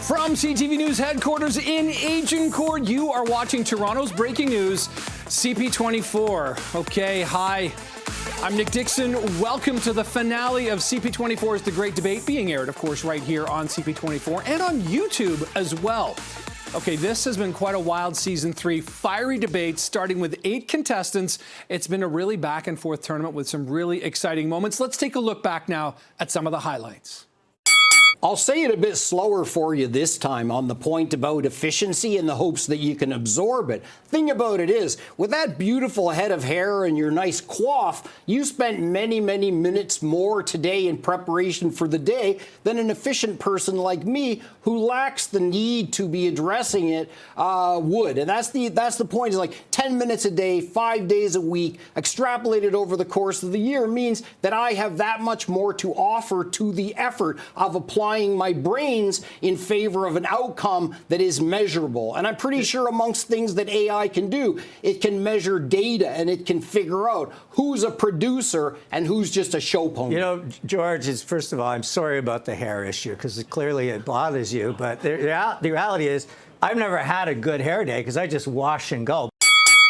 From CTV News headquarters in Agincourt, you are watching Toronto's breaking news, CP24. Okay, hi. I'm Nick Dixon. Welcome to the finale of CP24's The Great Debate, being aired, of course, right here on CP24 and on YouTube as well. Okay, this has been quite a wild season 3. Fiery debates starting with 8 contestants. It's been a really back and forth tournament with some really exciting moments. Let's take a look back now at some of the highlights. I'll say it a bit slower for you this time on the point about efficiency in the hopes that you can absorb it. Thing about it is, with that beautiful head of hair and your nice coif, you spent many, many minutes more today in preparation for the day than an efficient person like me who lacks the need to be addressing it would. And that's the point, is like 10 minutes a day, 5 days a week, extrapolated over the course of the year means that I have that much more to offer to the effort of applying my brains in favor of an outcome that is measurable. And I'm pretty sure amongst things that AI can do, it can measure data and it can figure out who's a producer and who's just a show pony. You know, George, first of all, I'm sorry about the hair issue because clearly it bothers you. But the reality is I've never had a good hair day because I just wash and go.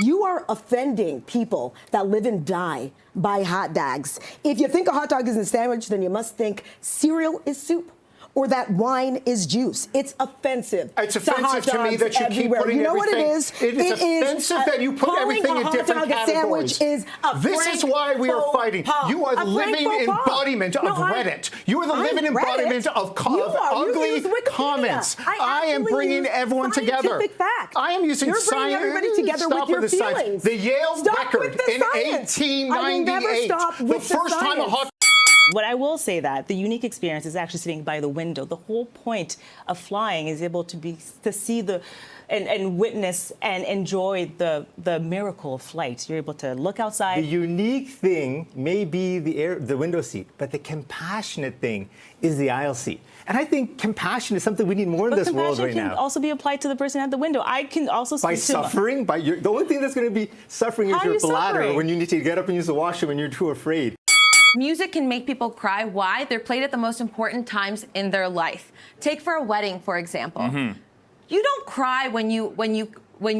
You are offending people that live and die by hot dogs. If you think a hot dog is a sandwich, then you must think cereal is soup, or that wine is juice. It's offensive. It's offensive to me that you keep putting everything. You know what it is? It is offensive that you put everything in different categories. Is this is why we are fighting. You are the living embodiment of Reddit. You are the living embodiment of ugly comments. I am bringing everyone together. I am using science. You're bringing everybody together with your feelings. The Yale record in 1898. The first time a hot. What I will say that the unique experience is actually sitting by the window. The whole point of flying is able to see the and witness and enjoy the miracle of flight. You're able to look outside. The unique thing may be the window seat, but the compassionate thing is the aisle seat. And I think compassion is something we need more in this world right now. Compassion can also be applied to the person at the window. I can also by suffering. The only thing that's going to be suffering is your bladder when you need to get up and use the washroom when you're too afraid. Music can make people cry. Why? They're played at the most important times in their life. Take for a wedding, for example. Mm-hmm. You don't cry when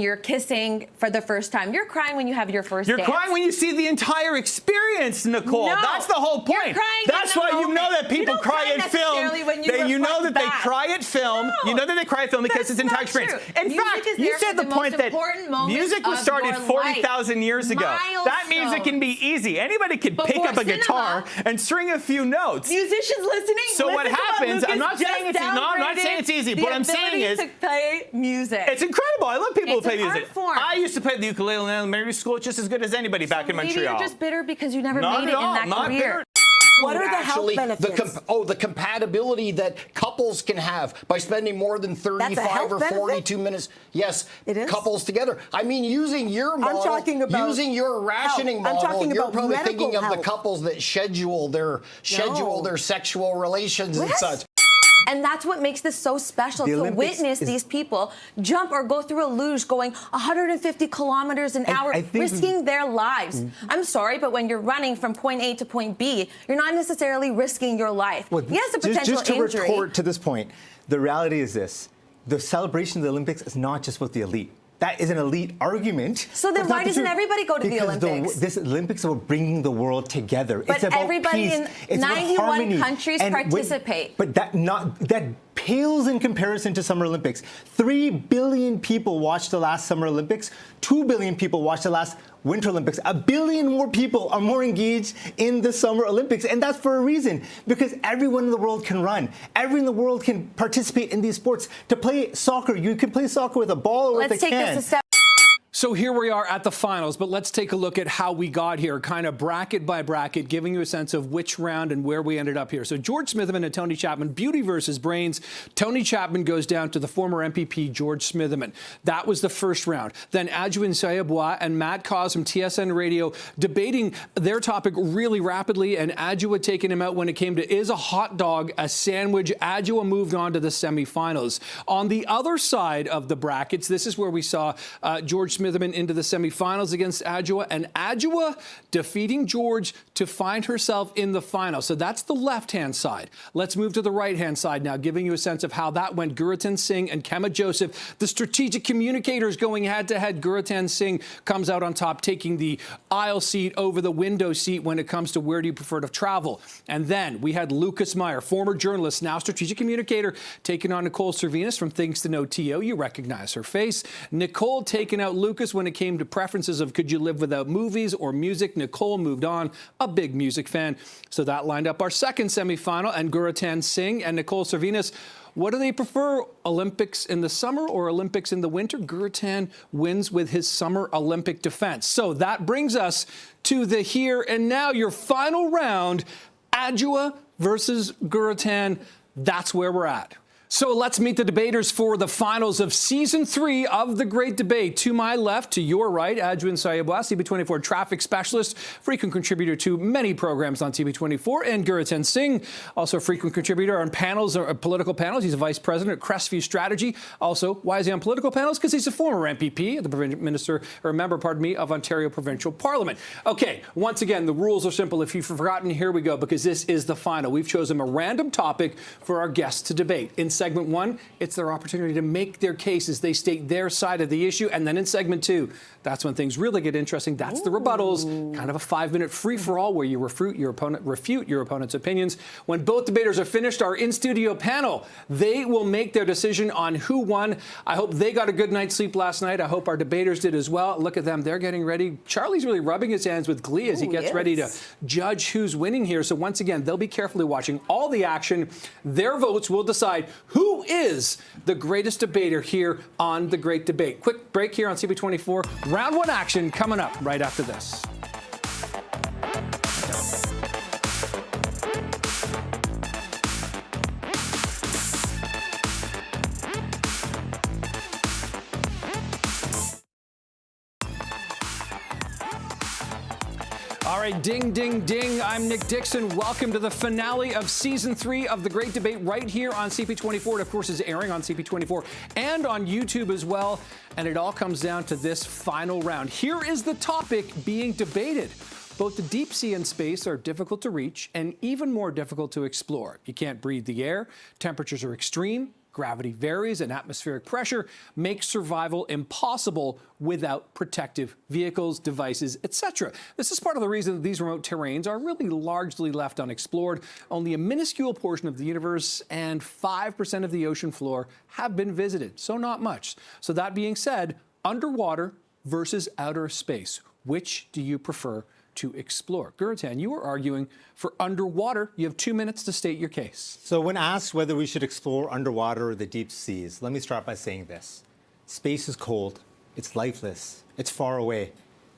you're kissing for the first time. You're crying when you have your first dance. You're crying when you see the entire experience, Nicole. No, that's the whole point. You're crying that's why you know that people cry at film. You know that they cry at film. No, you know that they cry at film because it's entire experience. In fact, you said the point that music was started 40,000 years ago. That means it can be easy. Anybody can pick up a guitar and string a few notes. Musicians listening. So what happens? I'm not saying it's easy. No, I'm not saying it's easy. What I'm saying is to play music. It's incredible. I love people who play music. Form. I used to play the ukulele in elementary school just as good as anybody back in Montreal. Maybe you're just bitter because you never made it in that career. What are the health benefits? The compatibility that couples can have by spending more than 35 or 42 minutes. Yes, it is? Couples together. I mean, using your model, using your rationing model, you're probably thinking of the couples that schedule their sexual relations and such. And that's what makes this so special, to witness these people jump or go through a luge going 150 kilometers an hour, risking their lives. I'm sorry, but when you're running from point A to point B, you're not necessarily risking your life. Well, yes, a potential just to injury. retort to this point, the reality is this. The celebration of the Olympics is not just about the elite. That is an elite argument. So then why doesn't everybody go to the Olympics? This Olympics is about bringing the world together. But it's about everybody peace. in 91 countries participate. But that pales in comparison to Summer Olympics. 3 billion people watched the last Summer Olympics. 2 billion people watched the last Winter Olympics. 1 billion more people are more engaged in the Summer Olympics. And that's for a reason. Because everyone in the world can run. Everyone in the world can participate in these sports. To play soccer, you can play soccer with a ball or with a can. Let's take this a step. So here we are at the finals, but let's take a look at how we got here, kind of bracket by bracket, giving you a sense of which round and where we ended up here. So George Smitherman and Tony Chapman, beauty versus brains. Tony Chapman goes down to the former MPP, George Smitherman. That was the first round. Then Adwoa Nsiah-Yeboah and Matt Cauz from TSN Radio debating their topic really rapidly, and Adwoa taking him out when it came to, is a hot dog a sandwich? Adwoa moved on to the semifinals. On the other side of the brackets, this is where we saw George Smitherman Smitherman into the semifinals against Adwoa, and Adwoa defeating George to find herself in the final. So that's the left-hand side. Let's move to the right-hand side now, giving you a sense of how that went. Gurratan Singh and Kema Joseph, the strategic communicators going head-to-head. Gurratan Singh comes out on top, taking the aisle seat over the window seat when it comes to where do you prefer to travel. And then we had Meyer, former journalist, now strategic communicator, taking on Nicole Servinis from Things to Know TO. You recognize her face. Nicole taking out Lucas when it came to preferences of could you live without movies or music. Nicole moved on, a big music fan. So that lined up our second semifinal, and Gurratan Singh and Nicole Servinis, what do they prefer, Olympics in the summer or Olympics in the winter? Gurratan wins with his summer Olympic defense. So that brings us to the here and now, your final round, Adwoa versus Gurratan. That's where we're at. So let's meet the debaters for the finals of Season 3 of The Great Debate. To my left, to your right, Adwoa Nsiah-Yeboah, CP24 traffic specialist, frequent contributor to many programs on CP24, and Gurratan Singh, also a frequent contributor on panels or political panels. He's a vice president at Crestview Strategy. Also, why is he on political panels? Because he's a former MPP, the minister, or member, pardon me, of Ontario Provincial Parliament. Okay, once again, the rules are simple. If you've forgotten, here we go, because this is the final. We've chosen a random topic for our guests to debate. In segment 1, it's their opportunity to make their cases. They state their side of the issue. And then in segment 2, that's when things really get interesting. That's the rebuttals, kind of a 5-minute free-for-all where you refute your opponent's opinions. When both debaters are finished, our in-studio panel, they will make their decision on who won. I hope they got a good night's sleep last night. I hope our debaters did as well. Look at them. They're getting ready. Charlie's really rubbing his hands with glee as he gets ready to judge who's winning here. So once again, they'll be carefully watching all the action. Their votes will decide who is the greatest debater here on The Great Debate. Quick break here on CP24. Round 1 action coming up right after this. All right, ding, ding, ding. I'm Nick Dixon. Welcome to the finale of Season 3 of The Great Debate right here on CP24. It, of course, is airing on CP24 and on YouTube as well. And it all comes down to this final round. Here is the topic being debated. Both the deep sea and space are difficult to reach and even more difficult to explore. You can't breathe the air. Temperatures are extreme. Gravity varies and atmospheric pressure makes survival impossible without protective vehicles, devices, etc. This is part of the reason that these remote terrains are really largely left unexplored. Only a minuscule portion of the universe and 5% of the ocean floor have been visited, so not much. So that being said, underwater versus outer space, which do you prefer to explore? Gurratan, you are arguing for underwater. You have 2 minutes to state your case. So when asked whether we should explore underwater or the deep seas, let me start by saying this. Space is cold, it's lifeless, it's far away.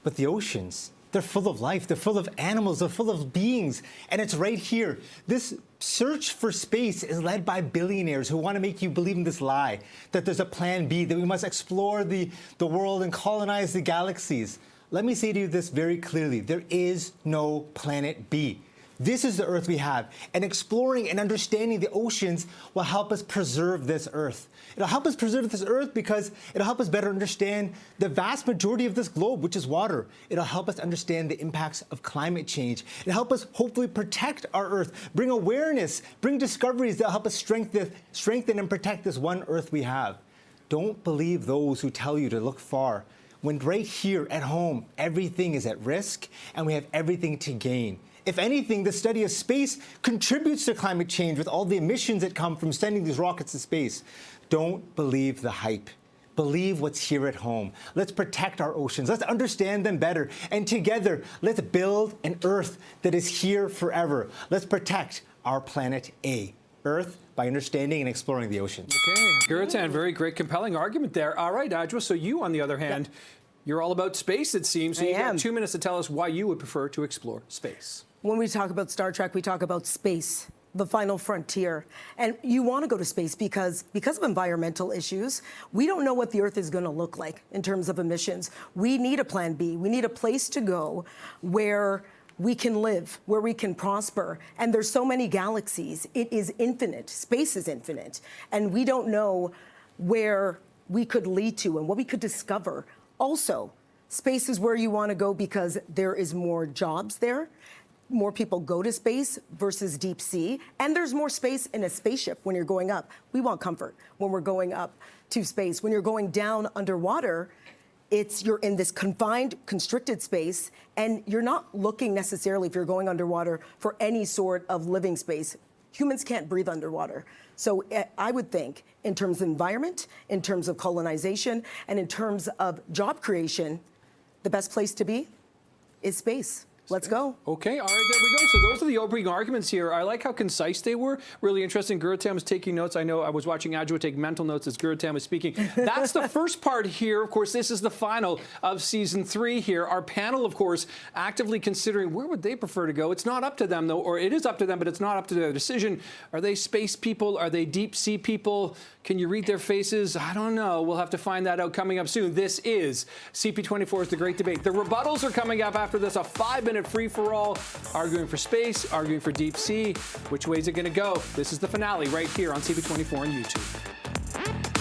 But the oceans, they're full of life, they're full of animals, they're full of beings, and it's right here. This search for space is led by billionaires who want to make you believe in this lie, that there's a plan B, that we must explore the world and colonize the galaxies. Let me say to you this very clearly. There is no planet B. This is the Earth we have, and exploring and understanding the oceans will help us preserve this Earth. It'll help us preserve this Earth because it'll help us better understand the vast majority of this globe, which is water. It'll help us understand the impacts of climate change. It'll help us hopefully protect our Earth, bring awareness, bring discoveries that help us strengthen and protect this one Earth we have. Don't believe those who tell you to look far, when right here at home, everything is at risk and we have everything to gain. If anything, the study of space contributes to climate change with all the emissions that come from sending these rockets to space. Don't believe the hype. Believe what's here at home. Let's protect our oceans. Let's understand them better. And together, let's build an Earth that is here forever. Let's protect our planet A, Earth, by understanding and exploring the oceans. Okay, Gurratan, very great, compelling argument there. All right, Adwoa, so you, on the other hand, you're all about space, it seems. So you have 2 minutes to tell us why you would prefer to explore space. When we talk about Star Trek, we talk about space, the final frontier. And you want to go to space because of environmental issues. We don't know what the Earth is going to look like in terms of emissions. We need a plan B. We need a place to go where we can live, where we can prosper. And there's so many galaxies. It is infinite. Space is infinite. And we don't know where we could lead to and what we could discover Also, space is where you want to go because there is more jobs there. More people go to space versus deep sea, and there's more space in a spaceship when you're going up. We want comfort when we're going up to space. When you're going down underwater, you're in this confined, constricted space, and you're not looking necessarily, if you're going underwater, for any sort of living space. Humans can't breathe underwater. So I would think, in terms of environment, in terms of colonization, and in terms of job creation, the best place to be is space. Let's go. Okay, all right, there we go. So those are the opening arguments here. I like how concise they were. Really interesting. Gurratan was taking notes. I know I was watching Adwoa take mental notes as Gurratan was speaking. That's the first part here. Of course, this is the final of season 3 here. Our panel, of course, actively considering where would they prefer to go. It's not up to them, though, or it is up to them, but it's not up to their decision. Are they space people? Are they deep sea people? Can you read their faces? I don't know. We'll have to find that out coming up soon. This is CP24's The Great Debate. The rebuttals are coming up after this, a 5-minute free-for-all, arguing for space, arguing for deep sea. Which way is it going to go? This is the finale right here on CP24 on YouTube.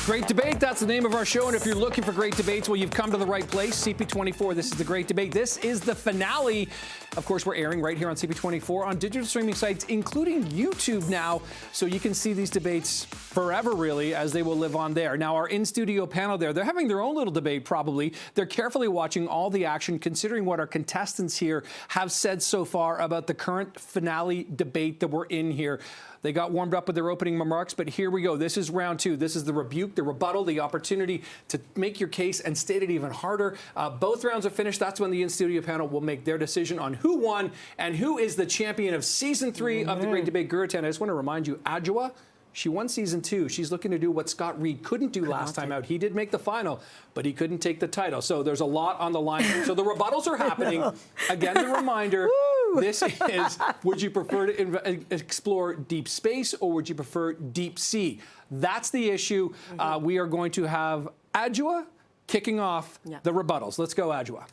Great Debate, that's the name of our show. And if you're looking for great debates, well, you've come to the right place. CP24, this is The Great Debate. This is the finale. Of course, we're airing right here on CP24 on digital streaming sites, including YouTube now. So you can see these debates forever, really, as they will live on there. Now, our in-studio panel there, they're having their own little debate, probably. They're carefully watching all the action, considering what our contestants here have said so far about the current finale debate that we're in here. They got warmed up with their opening remarks, but here we go. This is round 2. This is the rebuke, the rebuttal, the opportunity to make your case and state it even harder. Both rounds are finished. That's when the in-studio panel will make their decision on who won and who is the champion of Season 3 of The Great Debate. Gurratan, I just want to remind you, Adwoa, she won Season 2. She's looking to do what Scott Reed couldn't do last time out. He did make the final, but he couldn't take the title. So there's a lot on the line. So the rebuttals are happening. Again, the reminder, this is, would you prefer to explore deep space or would you prefer deep sea? That's the issue. We are going to have Adwoa kicking off the rebuttals. Let's go, Adwoa.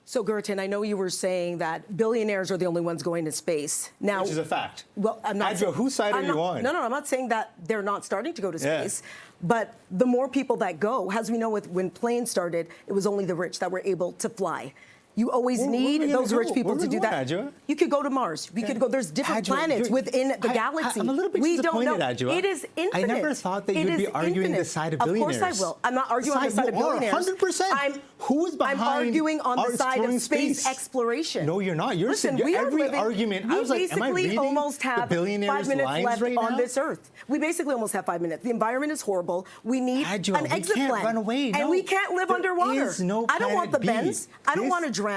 So, Gurratan, I know you were saying that billionaires are the only ones going to space. Now, which is a fact. Well, I'm not Adwoa, whose side are you on? No, I'm not saying that they're not starting to go to space. But the more people that go, as we know, when planes started, it was only the rich that were able to fly. You always need those rich people to do that. Adwoa? You could go to Mars. We could go. There's different planets within the galaxy. I'm a little bit disappointed, Adwoa. It is infinite. I never thought that you'd be arguing the side of billionaires. Of course I will. I'm not arguing on the side of billionaires. 100%. Who is behind? I'm arguing on the side of space exploration. No, you're not. You're Listen, every argument. I was like, am I reading almost have the billionaires' 5 minutes lines left right on now? this earth. We basically almost have 5 minutes. The environment is horrible. We need Adwoa, an exit we can't plan. run away. And we can't live underwater. Is no I don't want the planet B. bends. I don't want to drown.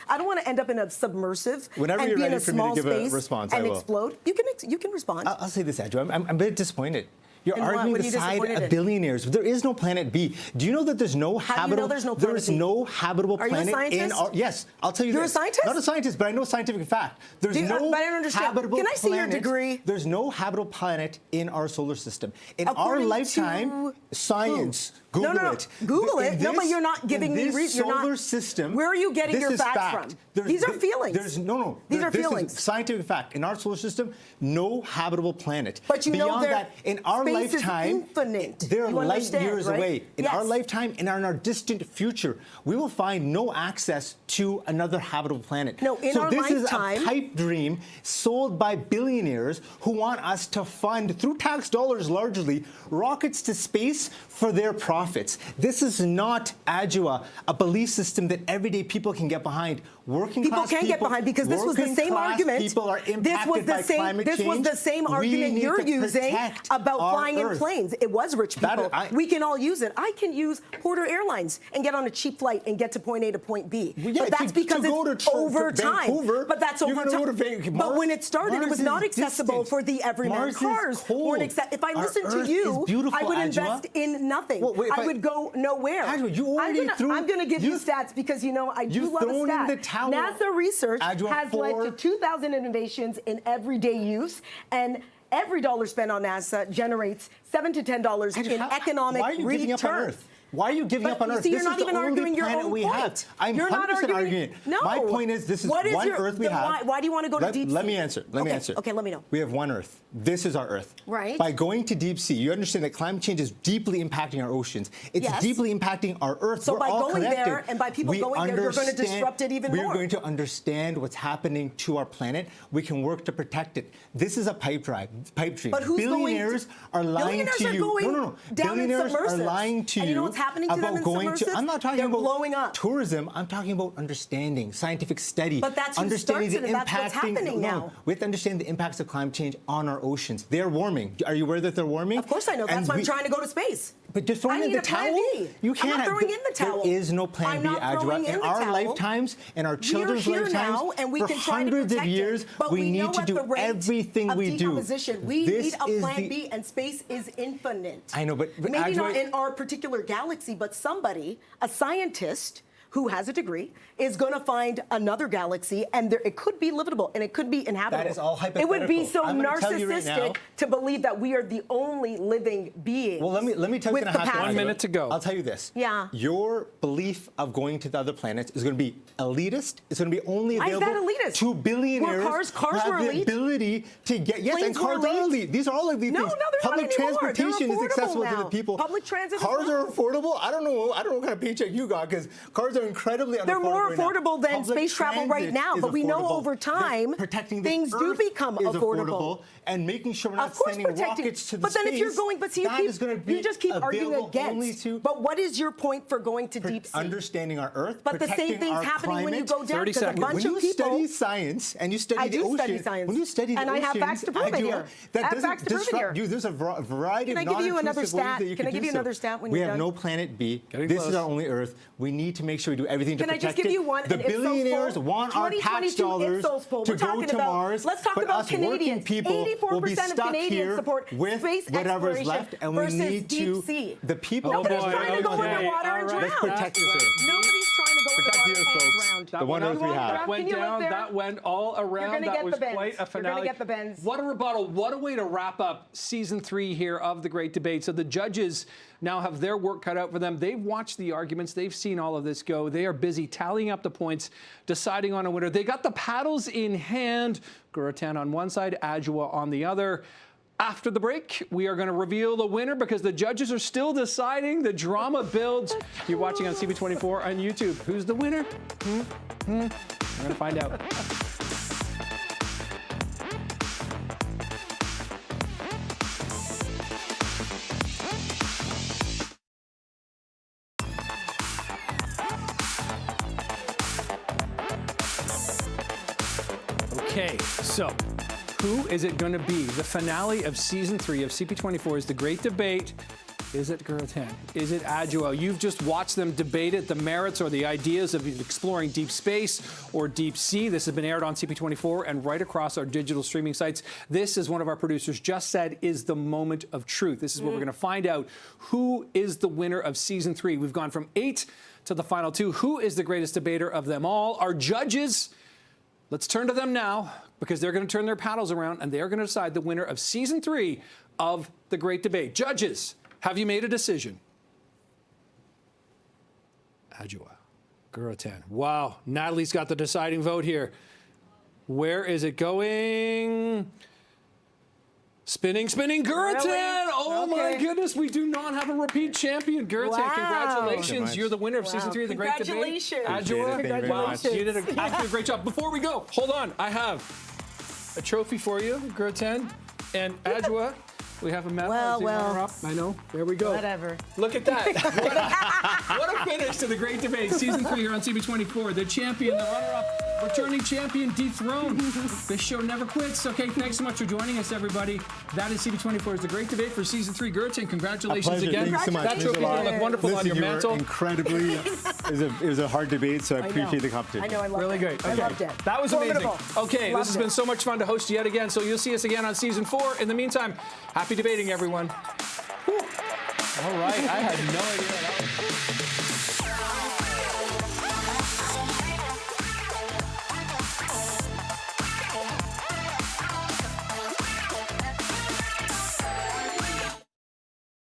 I don't want to end up in a submersive Whenever and you're be in ready a for me to small give a space response, and I will. explode. You can respond. I'll say this, Adwoa. I'm a bit disappointed. You're And arguing what are the you side disappointed of in? billionaires. There is no planet B. Do you know that there's no How do you know there's no planet B? no habitable Are you a planet in scientist? our. Yes, I'll tell you You're this. a scientist? Not a scientist, but I know scientific fact. There's no but I don't understand. habitable Can I see your planet. degree? There's no habitable planet in our solar system. In our According lifetime, to science. who? Google No. it. Google it. In No, but this- you're not giving me in this reason. solar system. Where are you getting this your is facts fact. from? These are feelings. There's no. These are This feelings. is scientific fact. In our solar system, no habitable planet. But you know Beyond there- that, in our space is lifetime, infinite. they're You light understand, years right? away. In Yes. our lifetime and in our distant future, we will find no access to another habitable planet. No, in so our this lifetime- is a pipe dream sold by billionaires who want us to fund, through tax dollars largely, rockets to space for their profits. This is not, Adwoa, a belief system that everyday people can get behind. Working People class can get behind because this was the working same class argument. People are impacted This was the by same. climate This was change. the same We argument need you're to using protect about our flying in Earth. planes. It was rich people. We can all use it. I can use Porter Airlines and get on a cheap flight and get to point A to point B. Well, yeah, but that's because it's over time. Vancouver, But that's over time. But when it started, it was not accessible for the everyman. Mars Cars is cold. weren't if I Our listened to Earth you, is beautiful, I would Adwoa. invest in nothing. Well, wait, I would go nowhere. Adwoa, you already I'm going to give you stats because you know I do you've love a thrown in stat. the towel. NASA research Adwoa, has led to for- 2,000 innovations in everyday use, and every dollar spent on NASA generates $7 to $10 in economic why are you giving return. up on Earth? Why are you giving up on Earth? You're this not is even the only arguing your planet own we point. have. I'm You're 100% not arguing. arguing it. No. My point is, this is one Earth we have. Why do you want to go to deep sea? Let me answer. Let me answer. Okay, let me know. We have one Earth. This is our Earth. Right. By going to deep sea, you understand that climate change is deeply impacting our oceans. It's deeply impacting our Earth. So We're by all going connected. there and by people going there, you're going to disrupt it even more. We're going to understand what's happening to our planet. We can work to protect it. This is a pipe dream. But who's billionaires are lying to you. No. Billionaires are lying to you. And you know what's happening to them in submersives? I'm not talking They're about blowing up. tourism. I'm talking about understanding, scientific study. But that's who understanding starts it, the and that's what's happening now. We have to understand the impacts of climate change on our oceans. They're warming. Are you aware that they're warming? Of course I know. That's why I'm trying to go to space. But just throwing in the towel? You can't. I'm not throwing in the towel. There is no plan B, Adwoa. In our lifetimes, in our children's lifetimes, for hundreds of years, we need to do everything we do. We need a plan B, and space is infinite. I know, but maybe not in our particular galaxy, but somebody, a scientist who has a degree, is going to find another galaxy, and it could be livable, and it could be inhabitable. That is all hypothetical. It would be so narcissistic to believe that we are the only living beings. Well, let me tell you what's going to happen. 1 minute to go. I'll tell you this. Yeah. Your belief of going to the other planets is going to be elitist. It's going to be only available to billionaires who have the ability to get. Yes, and cars are elite. These are all elite things. Public transportation is accessible to the people. Public transit. Cars are affordable. I don't know what kind of paycheck you got, because cars are incredibly unaffordable. They're more affordable than space travel right now, but we know over time things do become affordable. And making sure we're not sending rockets to the space. But then if you're going, you just keep arguing against. But what is your point for going to deep sea? Understanding our Earth, but the same thing's happening when you go down. 30 seconds. When you study science and you study the ocean, study science. When you study the ocean, and I have facts to prove it here. That doesn't disrupt you. There's a variety of non-intrusive ways that you can do so. Can I give you another stat when you're done? We have no planet B. This is our only Earth. We need to make sure we do everything to protect it. Can I just give you one? The billionaires want our tax dollars to go to Mars, but us working people will be stuck here with whatever's left, and we need to. The people. Nobody's trying to go underwater and drown. Let's protect this Earth. Nobody's trying to go underwater and drown. The one Earth we have. That went down. That went all around. That was quite a finale. You're going to get the bends. What a rebuttal. What a way to wrap up season 3 here of the Great Debate. So the judges now have their work cut out for them. They've watched the arguments. They've seen all of this go. They are busy tallying up the points, deciding on a winner. They got the paddles in hand. Gurratan on one side, Adwoa on the other. After the break, we are going to reveal the winner because the judges are still deciding. The drama builds. You're watching on CP24 on YouTube. Who's the winner? We're going to find out. Okay, so who is it going to be? The finale of season 3 of CP24 is the Great Debate. Is it Gurratan? Is it Adwoa? You've just watched them debate it, the merits or the ideas of exploring deep space or deep sea. This has been aired on CP24 and right across our digital streaming sites. This, as one of our producers just said, is the moment of truth. This is where we're going to find out who is the winner of season 3. We've gone from 8 to the final 2. Who is the greatest debater of them all? Our judges. Let's turn to them now because they're going to turn their paddles around and they're going to decide the winner of season 3 of the Great Debate. Judges, have you made a decision? Adwoa, Gurratan. Wow, Natalie's got the deciding vote here. Where is it going? Spinning, Gurratan! Really? Oh my goodness, we do not have a repeat champion. Gurratan, congratulations. You're the winner of season 3 of the Great Debate. Congratulations. Adwoa, Congratulations. you did absolutely great job. Before we go, hold on. I have a trophy for you, Gurratan, and Adwoa. We have a medal. Well. I know. There we go. Whatever. Look at that. What a finish to the Great Debate. Season 3 here on CP24. The champion, the runner-up, returning champion, dethroned. This show never quits. Okay, thanks so much for joining us, everybody. That is CP24's The Great Debate for season 3. Gurratan, congratulations again. Thanks so much. That trophy will look wonderful on your mantle. Incredibly. It was a hard debate, so I appreciate the competition. I know, I loved it. Really great. I loved it. That was amazing. Okay, this has been so much fun to host yet again, so you'll see us again on season 4. In the meantime, happy debating, everyone. Whew. All right, I had no idea that was...